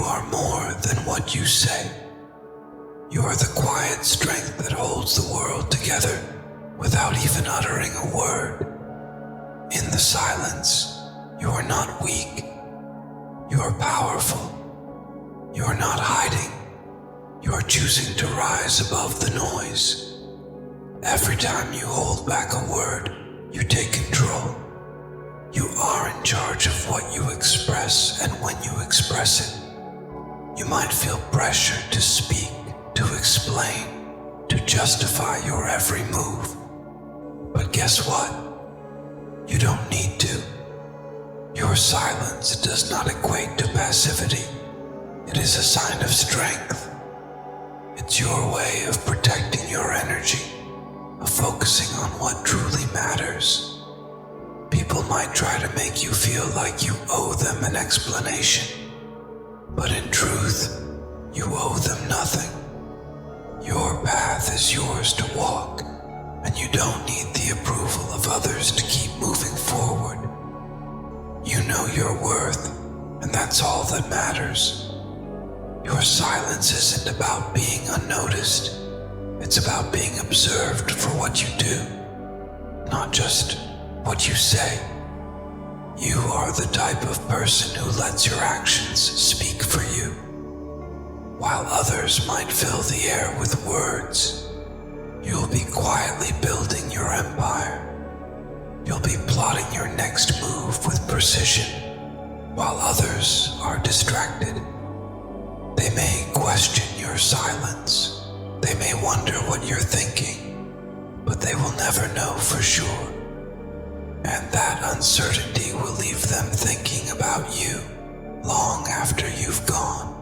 are more than what you say. You are the quiet strength that holds the world together without even uttering a word. In the silence, you are not weak. You are powerful. You are not hiding. You are choosing to rise above the noise. Every time you hold back a word, you take control. You are in charge of what you express and when you express it. You might feel pressure to speak, to explain, to justify your every move. But guess what? You don't need to. Your silence does not equate to passivity. It is a sign of strength. It's your way of protecting your energy, of focusing on what truly matters. People might try to make you feel like you owe them an explanation, but in truth, you owe them nothing. Your path is yours to walk, and you don't need the approval of others to keep moving forward. You know your worth, and that's all that matters. Your silence isn't about being unnoticed. It's about being observed for what you do, not just what you say. You are the type of person who lets your actions speak for you. While others might fill the air with words, you'll be quietly building your empire. You'll be plotting your next move with precision, while others are distracted. They may question your silence. They may wonder what you're thinking, but they will never know for sure. And that uncertainty will leave them thinking about you long after you've gone.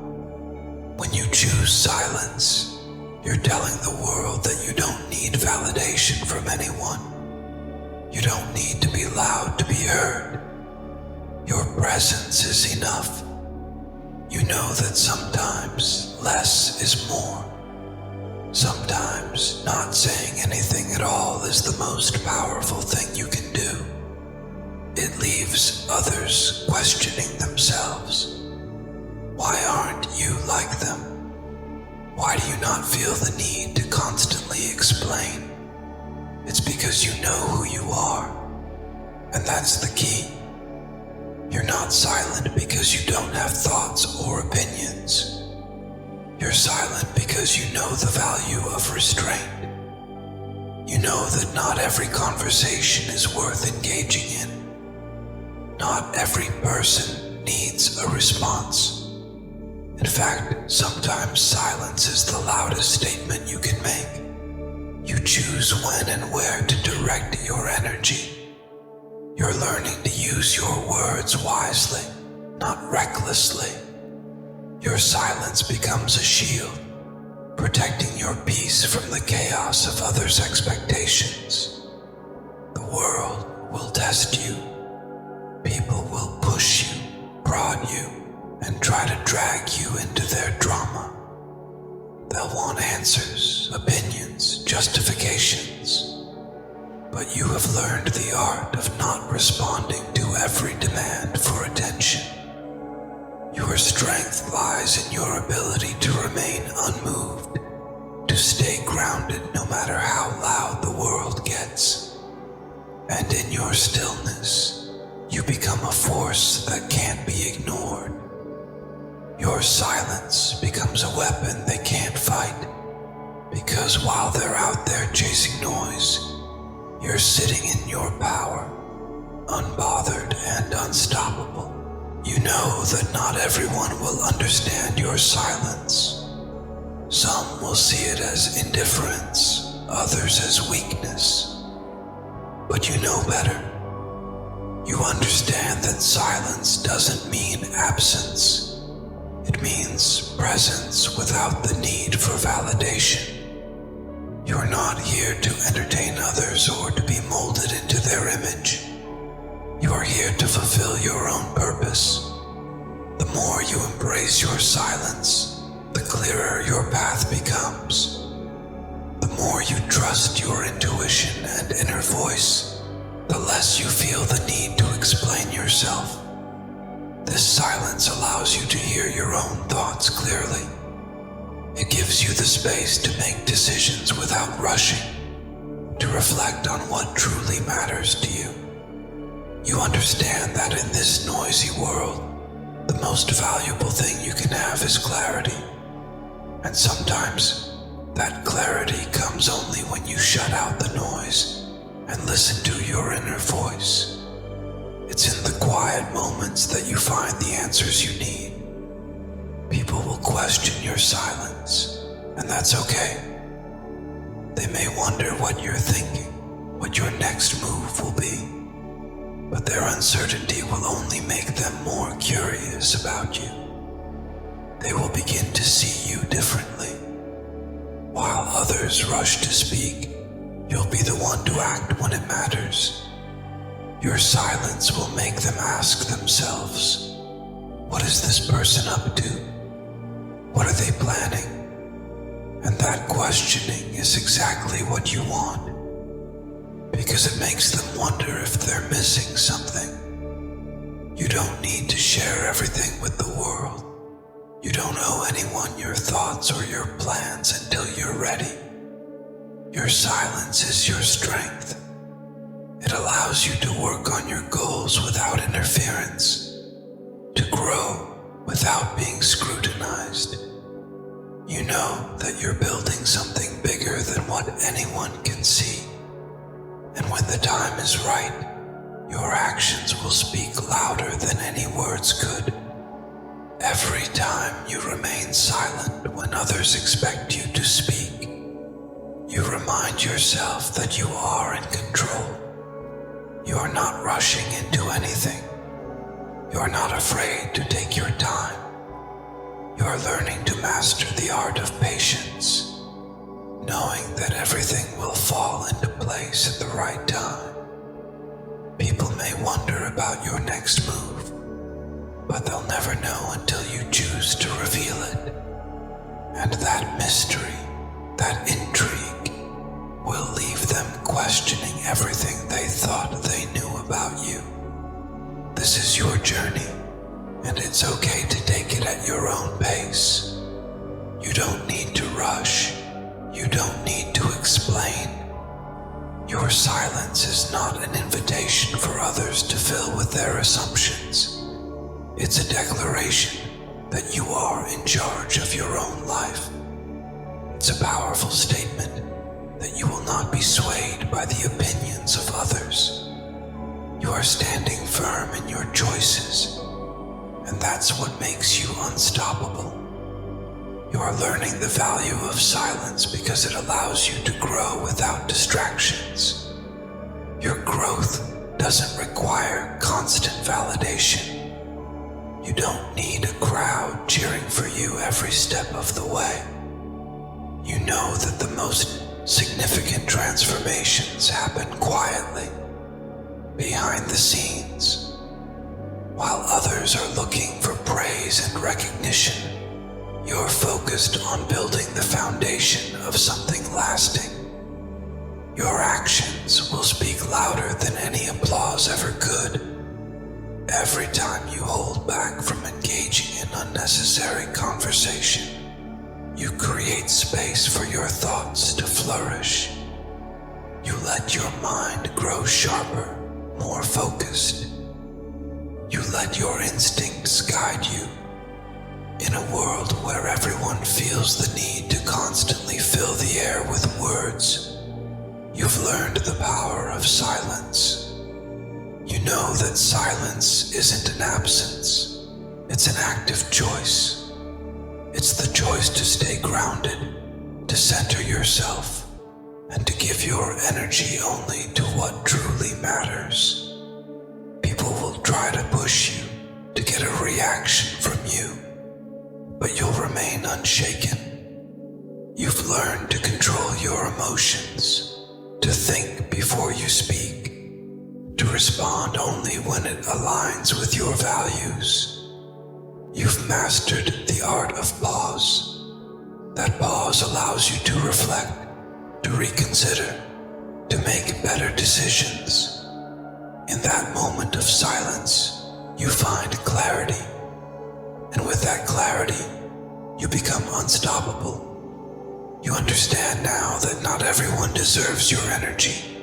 When you choose silence, you're telling the world that you don't need validation from anyone. You don't need to be loud to be heard. Your presence is enough. You know that sometimes less is more. Sometimes not saying anything at all is the most powerful thing you can do. It leaves others questioning themselves. Why aren't you like them? Why do you not feel the need to constantly explain? It's because you know who you are, and that's the key. You're not silent because you don't have thoughts or opinions. You're silent because you know the value of restraint. You know that not every conversation is worth engaging in. Not every person needs a response. In fact, sometimes silence is the loudest statement you can make. You choose when and where to direct your energy. You're learning to use your words wisely, not recklessly. Your silence becomes a shield, protecting your peace from the chaos of others' expectations. The world will test you. People will push you, prod you, and try to drag you into their drama. They'll want answers, opinions, justifications. But you have learned the art of not responding to every demand for attention. Your strength lies in your ability to remain unmoved, to stay grounded no matter how loud the world gets. And in your stillness, you become a force that can't be ignored. Your silence becomes a weapon they can't fight, because while they're out there chasing noise, you're sitting in your power, unbothered and unstoppable. You know that not everyone will understand your silence. Some will see it as indifference, others as weakness. But you know better. You understand that silence doesn't mean absence. It means presence without the need for validation. You're not here to entertain others or to be molded into their image. You are here to fulfill your own purpose. The more you embrace your silence, the clearer your path becomes. The more you trust your intuition and inner voice, the less you feel the need to explain yourself. This silence allows you to hear your own thoughts clearly. It gives you the space to make decisions without rushing, to reflect on what truly matters to you. You understand that in this noisy world, the most valuable thing you can have is clarity. And sometimes, that clarity comes only when you shut out the noise and listen to your inner voice. It's in the quiet moments that you find the answers you need. People will question your silence, and that's okay. They may wonder what you're thinking, what your next move will be, but their uncertainty will only make them more curious about you. They will begin to see you differently. While others rush to speak, you'll be the one to act when it matters. Your silence will make them ask themselves, what is this person up to? What are they planning? And that questioning is exactly what you want, because it makes them wonder if they're missing something. You don't need to share everything with the world. You don't owe anyone your thoughts or your plans until you're ready. Your silence is your strength. It allows you to work on your goals without interference, to grow without being scrutinized. You know that you're building something bigger than what anyone can see. And when the time is right, your actions will speak louder than any words could. Every time you remain silent when others expect you to speak, you remind yourself that you are in control. You are not rushing into anything. You are not afraid to take your time. You are learning to master the art of patience, knowing that everything will fall into place at the right time. People may wonder about your next move, but they'll never know until you choose to reveal it. And that mystery, that intrigue, will leave them questioning everything they thought they knew about you. This is your journey, and it's okay to take it at your own pace. You don't need to rush. You don't need to explain. Your silence is not an invitation for others to fill with their assumptions. It's a declaration that you are in charge of your own life. It's a powerful statement that you will not be swayed by the opinions of others. You are standing firm in your choices, and that's what makes you unstoppable. You are learning the value of silence because it allows you to grow without distractions. Your growth doesn't require constant validation. You don't need a crowd cheering for you every step of the way. You know that the most significant transformations happen quietly, behind the scenes. While others are looking for praise and recognition, you're focused on building the foundation of something lasting. Your actions will speak louder than any applause ever could. Every time you hold back from engaging in unnecessary conversation, you create space for your thoughts to flourish. You let your mind grow sharper, more focused. You let your instincts guide you. In a world where everyone feels the need to constantly fill the air with words, you've learned the power of silence. You know that silence isn't an absence, it's an active choice. It's the choice to stay grounded, to center yourself, and to give your energy only to what truly matters. People will try to push you to get a reaction from you, but you'll remain unshaken. You've learned to control your emotions, to think before you speak, to respond only when it aligns with your values. You've mastered the art of pause. That pause allows you to reflect, to reconsider, to make better decisions. In that moment of silence, you find clarity. And with that clarity, you become unstoppable. You understand now that not everyone deserves your energy.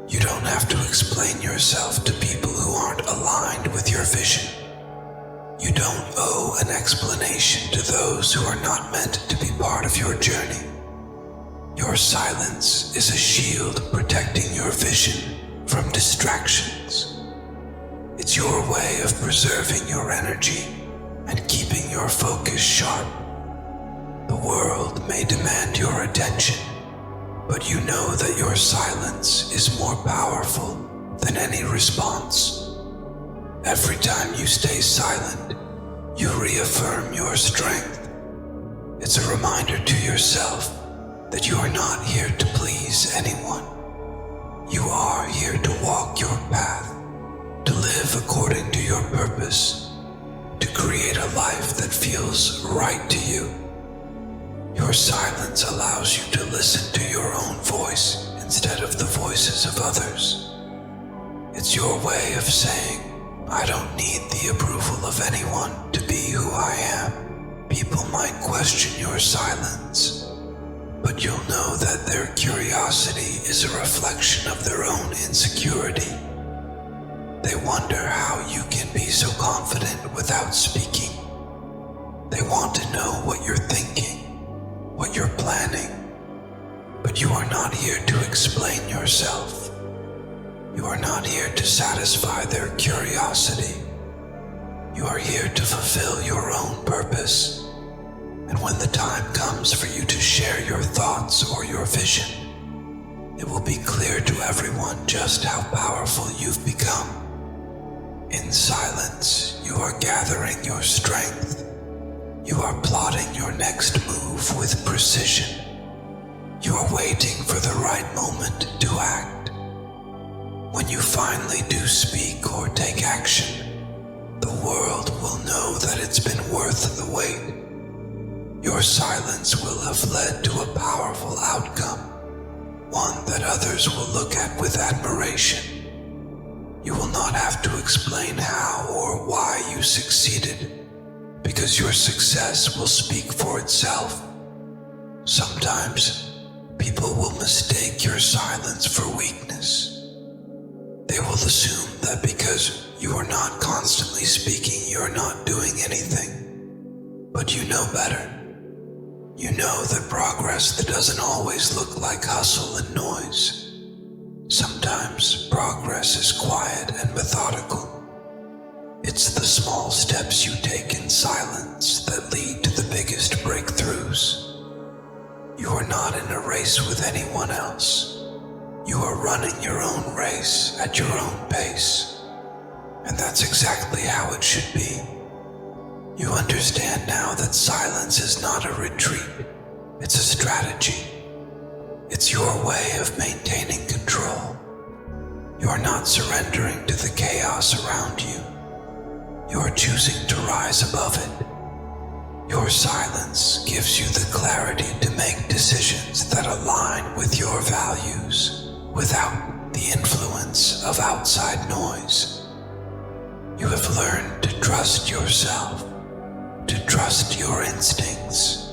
You don't have to explain yourself to people who aren't aligned with your vision. You don't owe an explanation to those who are not meant to be part of your journey. Your silence is a shield protecting your vision from distractions. It's your way of preserving your energy and keeping your focus sharp. The world may demand your attention, but you know that your silence is more powerful than any response. Every time you stay silent, you reaffirm your strength. It's a reminder to yourself that you are not here to please anyone. You are here to walk your path, to live according to your purpose, to create a life that feels right to you. Your silence allows you to listen to your own voice instead of the voices of others. It's your way of saying, I don't need the approval of anyone to be who I am. People might question your silence, but you'll know that their curiosity is a reflection of their own insecurity. They wonder how you can be so confident without speaking. They want to know what you're thinking, what you're planning, but you are not here to explain yourself. You are not here to satisfy their curiosity. You are here to fulfill your own purpose. And when the time comes for you to share your thoughts or your vision, it will be clear to everyone just how powerful you've become. In silence, you are gathering your strength. You are plotting your next move with precision. You are waiting for the right moment to act. When you finally do speak or take action, the world will know that it's been worth the wait. Your silence will have led to a powerful outcome, one that others will look at with admiration. You will not have to explain how or why you succeeded, because your success will speak for itself. Sometimes, people will mistake your silence for weakness. They will assume that because you are not constantly speaking, you're not doing anything. But you know better. You know that progress that doesn't always look like hustle and noise. Sometimes progress is quiet and methodical. It's the small steps you take in silence that lead to the biggest breakthroughs. You are not in a race with anyone else. You are running your own race at your own pace. And that's exactly how it should be. You understand now that silence is not a retreat. It's a strategy. It's your way of maintaining control. You are not surrendering to the chaos around you. You are choosing to rise above it. Your silence gives you the clarity to make decisions that align with your values without the influence of outside noise. You have learned to trust yourself, to trust your instincts,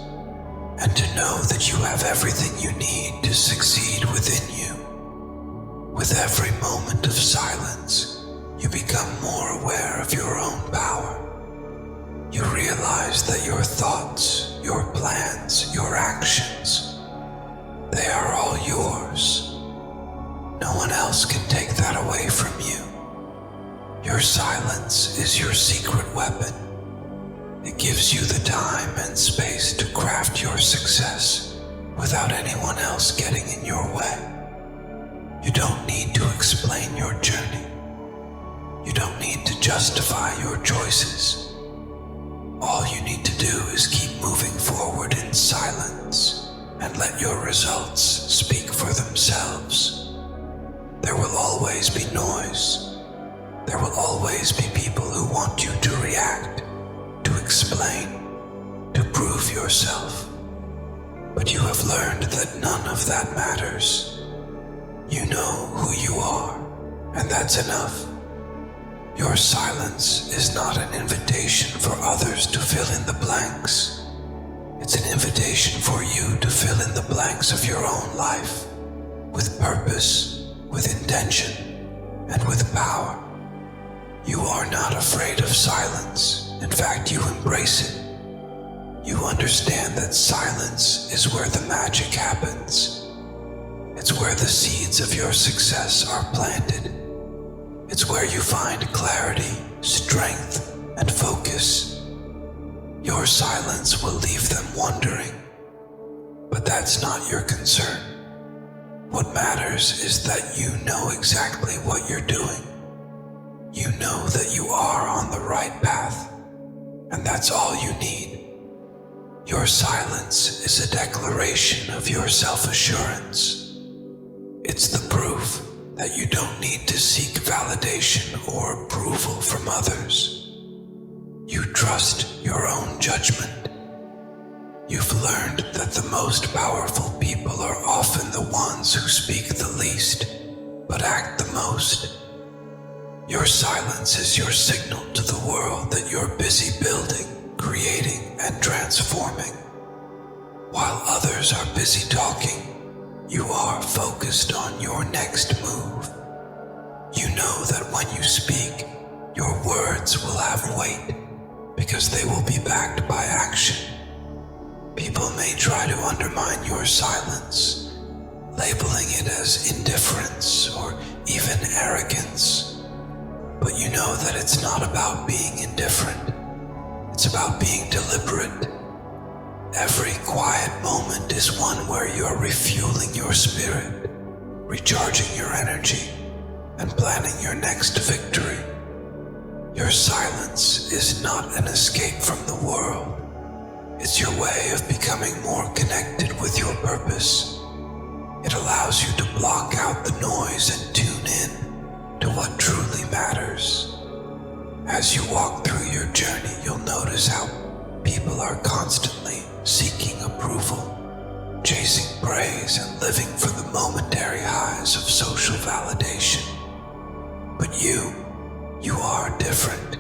and to know that you have everything you need to succeed within you. With every moment of silence, you become more aware of your own power. You realize that your thoughts, your plans, your actions, they are all yours. No one else can take that away from you. Your silence is your secret weapon. It gives you the time and space to craft your success without anyone else getting in your way. You don't need to explain your journey. You don't need to justify your choices. All you need to do is keep moving forward in silence and let your results speak for themselves. There will always be noise. There will always be people who want you to react, to explain, to prove yourself. But you have learned that none of that matters. You know who you are, and that's enough. Your silence is not an invitation for others to fill in the blanks. It's an invitation for you to fill in the blanks of your own life, with purpose, with intention, and with power. You are not afraid of silence. In fact, you embrace it. You understand that silence is where the magic happens. It's where the seeds of your success are planted. It's where you find clarity, strength, and focus. Your silence will leave them wondering, but that's not your concern. What matters is that you know exactly what you're doing. You know that you are on the right path, and that's all you need. Your silence is a declaration of your self-assurance. It's the proof that you don't need to seek validation or approval from others. You trust your own judgment. You've learned that the most powerful people are often the ones who speak the least, but act the most. Your silence is your signal to the world that you're busy building, creating, and transforming. While others are busy talking, you are focused on your next move. You know that when you speak, your words will have weight because they will be backed by action. People may try to undermine your silence, labeling it as indifference or even arrogance. But you know that it's not about being indifferent. It's about being deliberate. Every quiet moment is one where you're refueling your spirit, recharging your energy, and planning your next victory. Your silence is not an escape from the world. It's your way of becoming more connected with your purpose. It allows you to block out the noise and tune in to what truly matters. As you walk through your journey, you'll notice how people are constantly seeking approval, chasing praise, and living for the momentary highs of social validation. But you are different.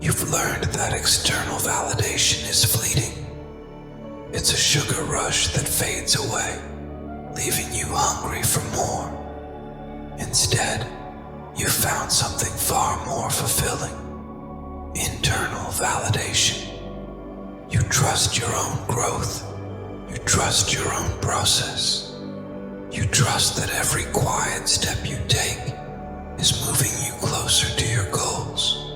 You've learned that external validation is fleeting. It's a sugar rush that fades away, leaving you hungry for more. Instead, you found something far more fulfilling: internal validation. You trust your own growth. You trust your own process. You trust that every quiet step you take is moving you closer to your goals.